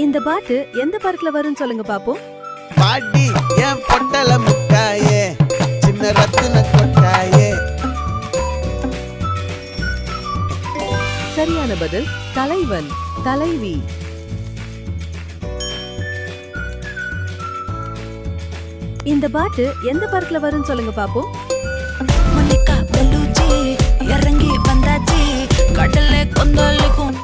இந்த பாட்டு எந்த பார்க்ல வரும்னு சொல்லுங்க பாப்போம். பாடி என் பொட்டல முட்டாயே சின்ன ரத்தின கொட்டாயே. சரியான பதில் தலைவன் தலைவி. இந்த பாட்டு எந்த பார்க்ல வரும்னு சொல்லுங்க பாப்போம். மல்லிகா பலூச்சி இறங்கி வந்தாச்சி கடல்ல கொந்தளிக்கும்.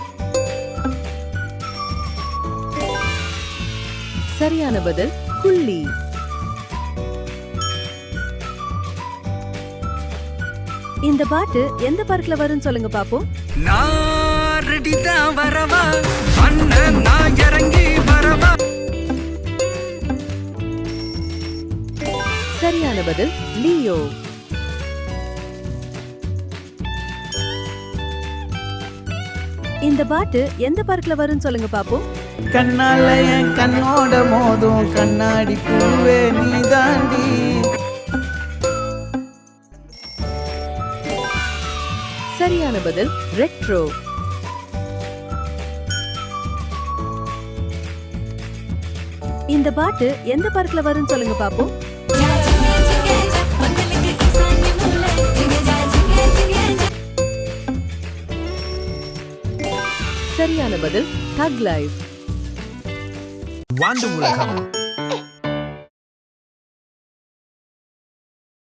சரியான பதில் குள்ளி. இந்த பாட்டு எந்த பார்க்ல வரும்னு சொல்லுங்க பாப்போம். நான் ரெடி தான் வரவா அண்ணன் நான் இறங்கி வரவா. சரியான பதில் லியோ. இந்த பாட்டு எந்த பார்க்ல வரும்னு சொல்லுங்க பாப்போம். கண்ணால என் கண்ணோட மோதும் கண்ணாடி பூவே நீ தாண்டி. சரியான பதில் ரெட்ரோ. இந்த பாட்டு எந்த பார்க்ல வரும்னு சொல்லுங்க பாப்போம். சரியான பதில் தக் லைஃப். வாண்டு உலகம்